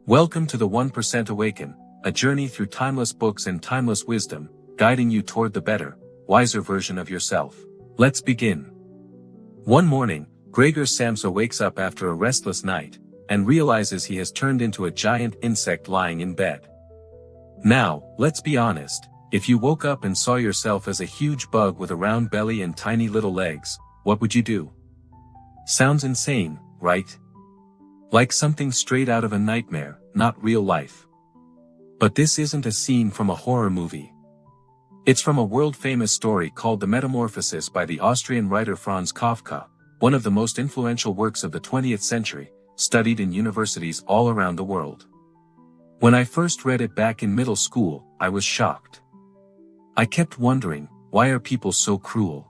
Welcome to the 1% Awaken, a journey through timeless books and timeless wisdom, guiding you toward the better, wiser version of yourself. Let's begin. One morning, Gregor Samsa wakes up after a restless night, and realizes he has turned into a giant insect lying in bed. Now, let's be honest, if you woke up and saw yourself as a huge bug with a round belly and tiny little legs, what would you do? Sounds insane, right? Like something straight out of a nightmare, not real life. But this isn't a scene from a horror movie. It's from a world-famous story called The Metamorphosis by the Austrian writer Franz Kafka, one of the most influential works of the 20th century, studied in universities all around the world. When I first read it back in middle school, I was shocked. I kept wondering, why are people so cruel?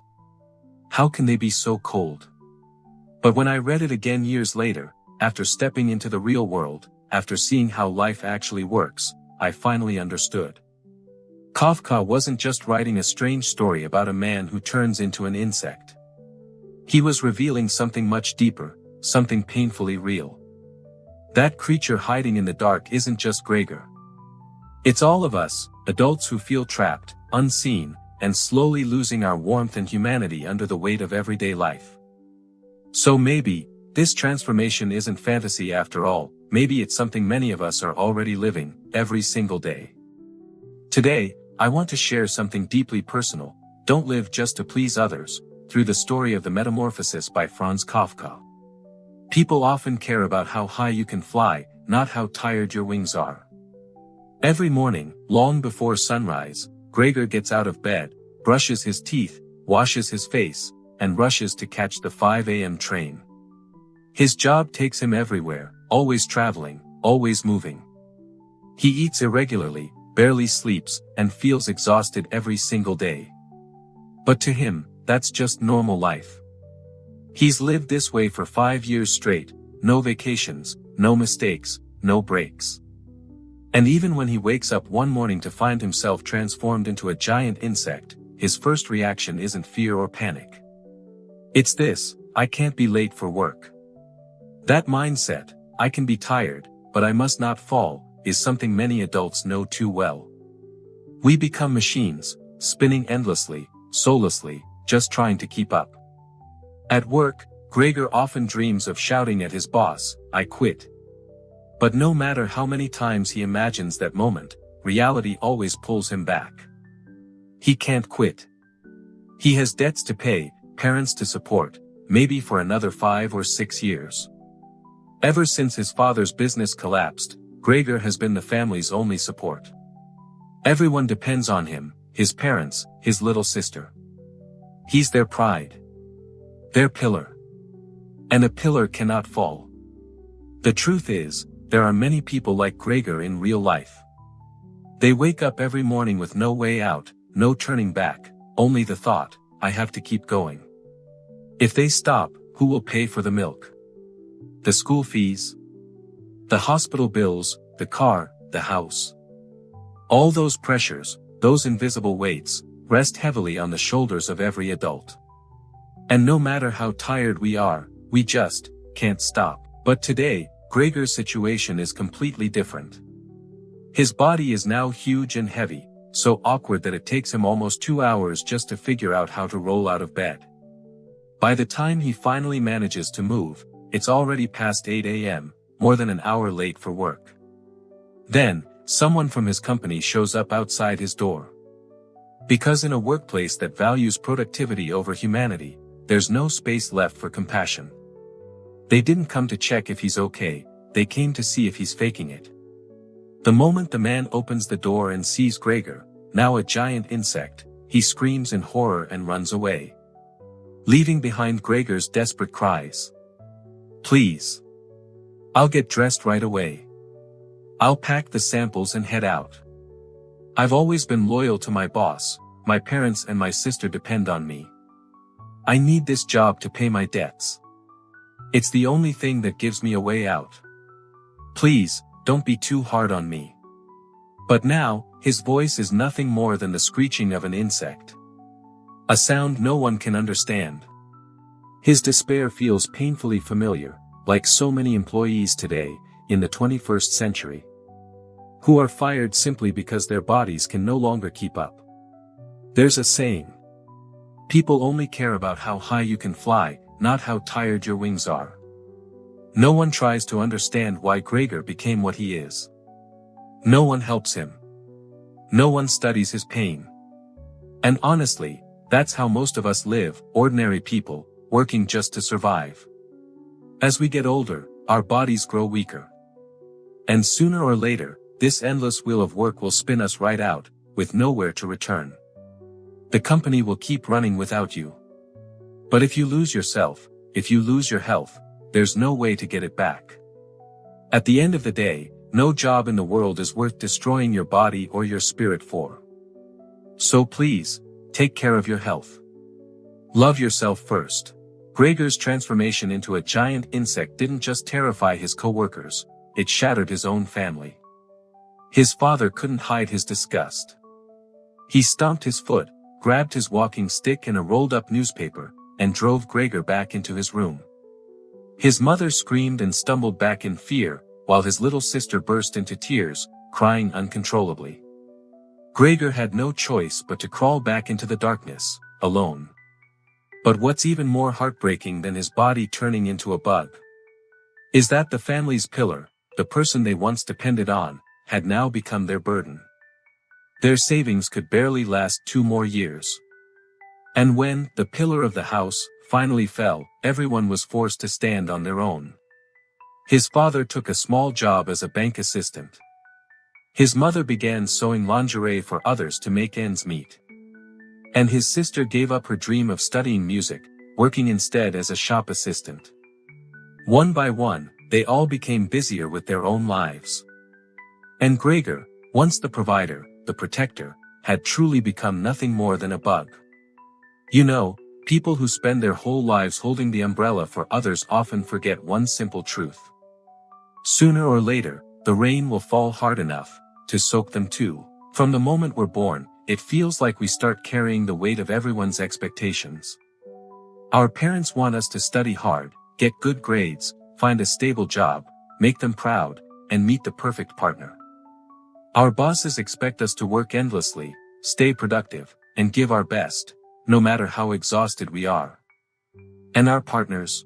How can they be so cold? But when I read it again years later, after stepping into the real world, after seeing how life actually works, I finally understood. Kafka wasn't just writing a strange story about a man who turns into an insect. He was revealing something much deeper, something painfully real. That creature hiding in the dark isn't just Gregor. It's all of us, adults who feel trapped, unseen, and slowly losing our warmth and humanity under the weight of everyday life. So maybe, this transformation isn't fantasy after all, maybe it's something many of us are already living, every single day. Today, I want to share something deeply personal, Don't Live Just to Please Others, through the story of the Metamorphosis by Franz Kafka. People often care about how high you can fly, not how tired your wings are. Every morning, long before sunrise, Gregor gets out of bed, brushes his teeth, washes his face, and rushes to catch the 5 a.m. train. His job takes him everywhere, always traveling, always moving. He eats irregularly, barely sleeps, and feels exhausted every single day. But to him, that's just normal life. He's lived this way for 5 years straight, no vacations, no mistakes, no breaks. And even when he wakes up one morning to find himself transformed into a giant insect, his first reaction isn't fear or panic. It's this: I can't be late for work. That mindset, I can be tired, but I must not fall, is something many adults know too well. We become machines, spinning endlessly, soullessly, just trying to keep up. At work, Gregor often dreams of shouting at his boss, "I quit." But no matter how many times he imagines that moment, reality always pulls him back. He can't quit. He has debts to pay, parents to support, maybe for another 5 or 6 years. Ever since his father's business collapsed, Gregor has been the family's only support. Everyone depends on him, his parents, his little sister. He's their pride. Their pillar. And a pillar cannot fall. The truth is, there are many people like Gregor in real life. They wake up every morning with no way out, no turning back, only the thought, I have to keep going. If they stop, who will pay for the milk? The school fees? The hospital bills, the car, the house. All those pressures, those invisible weights, rest heavily on the shoulders of every adult. And no matter how tired we are, we just can't stop. But today, Gregor's situation is completely different. His body is now huge and heavy, so awkward that it takes him almost 2 hours just to figure out how to roll out of bed. By the time he finally manages to move, it's already past 8 a.m., more than an hour late for work. Then, someone from his company shows up outside his door. Because in a workplace that values productivity over humanity, there's no space left for compassion. They didn't come to check if he's okay, they came to see if he's faking it. The moment the man opens the door and sees Gregor, now a giant insect, he screams in horror and runs away, leaving behind Gregor's desperate cries. "Please. I'll get dressed right away. I'll pack the samples and head out. I've always been loyal to my boss, my parents and my sister depend on me. I need this job to pay my debts. It's the only thing that gives me a way out. Please, don't be too hard on me." But now, his voice is nothing more than the screeching of an insect. A sound no one can understand. His despair feels painfully familiar, like so many employees today, in the 21st century, who are fired simply because their bodies can no longer keep up. There's a saying: people only care about how high you can fly, not how tired your wings are. No one tries to understand why Gregor became what he is. No one helps him. No one studies his pain. And honestly, that's how most of us live, ordinary people, working just to survive. As we get older, our bodies grow weaker. And sooner or later, this endless wheel of work will spin us right out, with nowhere to return. The company will keep running without you. But if you lose yourself, if you lose your health, there's no way to get it back. At the end of the day, no job in the world is worth destroying your body or your spirit for. So please, take care of your health. Love yourself first. Gregor's transformation into a giant insect didn't just terrify his co-workers, it shattered his own family. His father couldn't hide his disgust. He stomped his foot, grabbed his walking stick and a rolled-up newspaper, and drove Gregor back into his room. His mother screamed and stumbled back in fear, while his little sister burst into tears, crying uncontrollably. Gregor had no choice but to crawl back into the darkness, alone. But what's even more heartbreaking than his body turning into a bug is that the family's pillar, the person they once depended on, had now become their burden. Their savings could barely last 2 more years. And when the pillar of the house finally fell, everyone was forced to stand on their own. His father took a small job as a bank assistant. His mother began sewing lingerie for others to make ends meet. And his sister gave up her dream of studying music, working instead as a shop assistant. One by one, they all became busier with their own lives. And Gregor, once the provider, the protector, had truly become nothing more than a bug. You know, people who spend their whole lives holding the umbrella for others often forget one simple truth. Sooner or later, the rain will fall hard enough to soak them too. From the moment we're born, it feels like we start carrying the weight of everyone's expectations. Our parents want us to study hard, get good grades, find a stable job, make them proud, and meet the perfect partner. Our bosses expect us to work endlessly, stay productive, and give our best, no matter how exhausted we are. And our partners?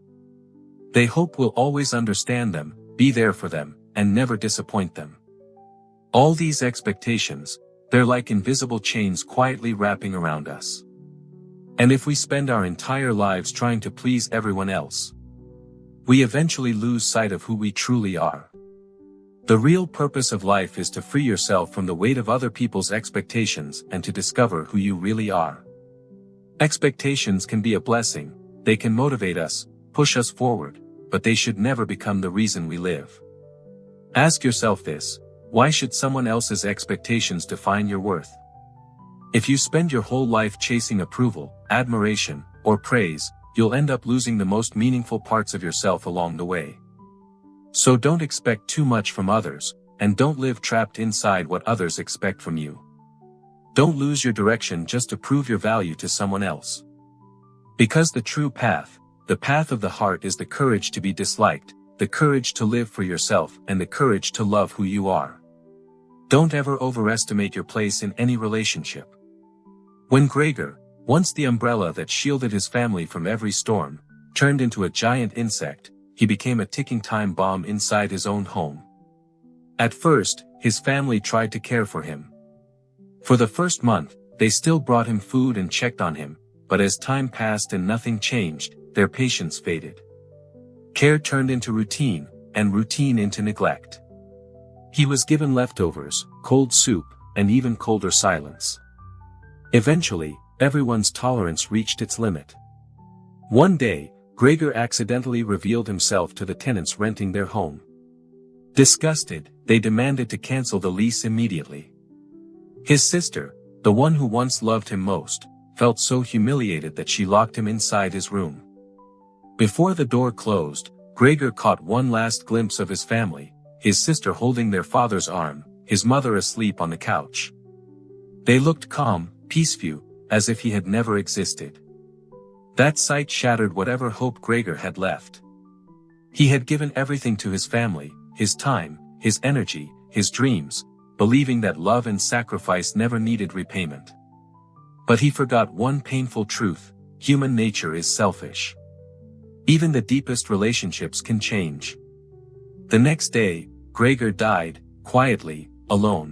They hope we'll always understand them, be there for them, and never disappoint them. All these expectations, they're like invisible chains quietly wrapping around us. And if we spend our entire lives trying to please everyone else, we eventually lose sight of who we truly are. The real purpose of life is to free yourself from the weight of other people's expectations and to discover who you really are. Expectations can be a blessing, they can motivate us, push us forward, but they should never become the reason we live. Ask yourself this: why should someone else's expectations define your worth? If you spend your whole life chasing approval, admiration, or praise, you'll end up losing the most meaningful parts of yourself along the way. So don't expect too much from others, and don't live trapped inside what others expect from you. Don't lose your direction just to prove your value to someone else. Because the true path, the path of the heart, is the courage to be disliked, the courage to live for yourself, and the courage to love who you are. Don't ever overestimate your place in any relationship. When Gregor, once the umbrella that shielded his family from every storm, turned into a giant insect, he became a ticking time bomb inside his own home. At first, his family tried to care for him. For the first month, they still brought him food and checked on him, but as time passed and nothing changed, their patience faded. Care turned into routine, and routine into neglect. He was given leftovers, cold soup, and even colder silence. Eventually, everyone's tolerance reached its limit. One day, Gregor accidentally revealed himself to the tenants renting their home. Disgusted, they demanded to cancel the lease immediately. His sister, the one who once loved him most, felt so humiliated that she locked him inside his room. Before the door closed, Gregor caught one last glimpse of his family, his sister holding their father's arm, his mother asleep on the couch. They looked calm, peaceful, as if he had never existed. That sight shattered whatever hope Gregor had left. He had given everything to his family, his time, his energy, his dreams, believing that love and sacrifice never needed repayment. But he forgot one painful truth: human nature is selfish. Even the deepest relationships can change. The next day, Gregor died, quietly, alone.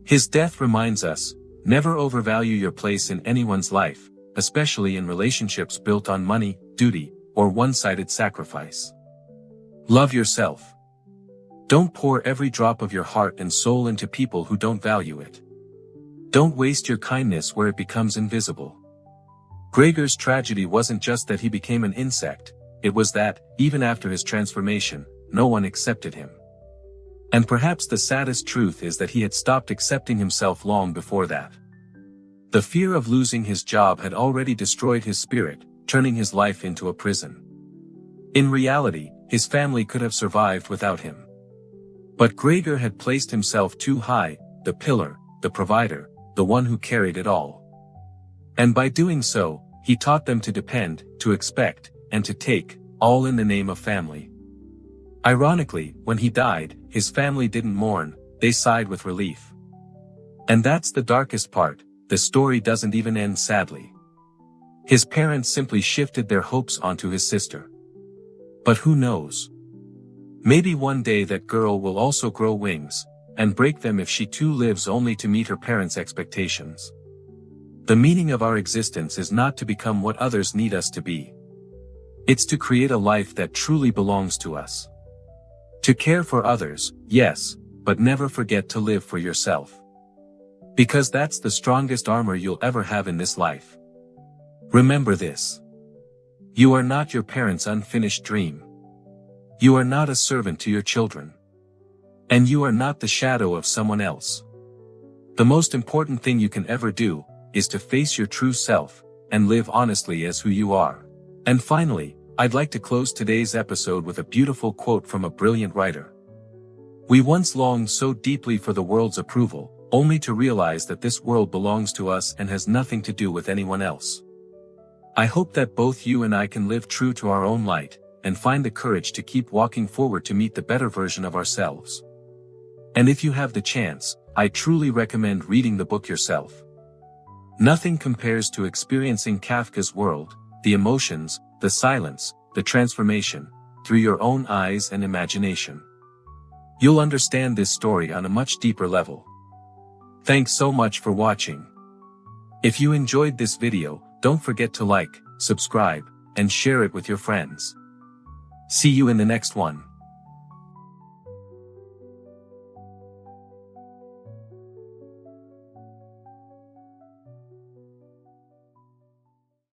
His death reminds us, never overvalue your place in anyone's life, especially in relationships built on money, duty, or one-sided sacrifice. Love yourself. Don't pour every drop of your heart and soul into people who don't value it. Don't waste your kindness where it becomes invisible. Gregor's tragedy wasn't just that he became an insect, it was that, even after his transformation, no one accepted him. And perhaps the saddest truth is that he had stopped accepting himself long before that. The fear of losing his job had already destroyed his spirit, turning his life into a prison. In reality, his family could have survived without him. But Gregor had placed himself too high, the pillar, the provider, the one who carried it all. And by doing so, he taught them to depend, to expect, and to take, all in the name of family. Ironically, when he died, his family didn't mourn, they sighed with relief. And that's the darkest part, the story doesn't even end sadly. His parents simply shifted their hopes onto his sister. But who knows? Maybe one day that girl will also grow wings, and break them if she too lives only to meet her parents' expectations. The meaning of our existence is not to become what others need us to be. It's to create a life that truly belongs to us. To care for others, yes, but never forget to live for yourself. Because that's the strongest armor you'll ever have in this life. Remember this. You are not your parents' unfinished dream. You are not a servant to your children. And you are not the shadow of someone else. The most important thing you can ever do is to face your true self and live honestly as who you are. And finally, I'd like to close today's episode with a beautiful quote from a brilliant writer. We once longed so deeply for the world's approval, only to realize that this world belongs to us and has nothing to do with anyone else. I hope that both you and I can live true to our own light, and find the courage to keep walking forward to meet the better version of ourselves. And if you have the chance, I truly recommend reading the book yourself. Nothing compares to experiencing Kafka's world, the emotions, the silence, the transformation, through your own eyes and imagination. You'll understand this story on a much deeper level. Thanks so much for watching. If you enjoyed this video, don't forget to like, subscribe, and share it with your friends. See you in the next one.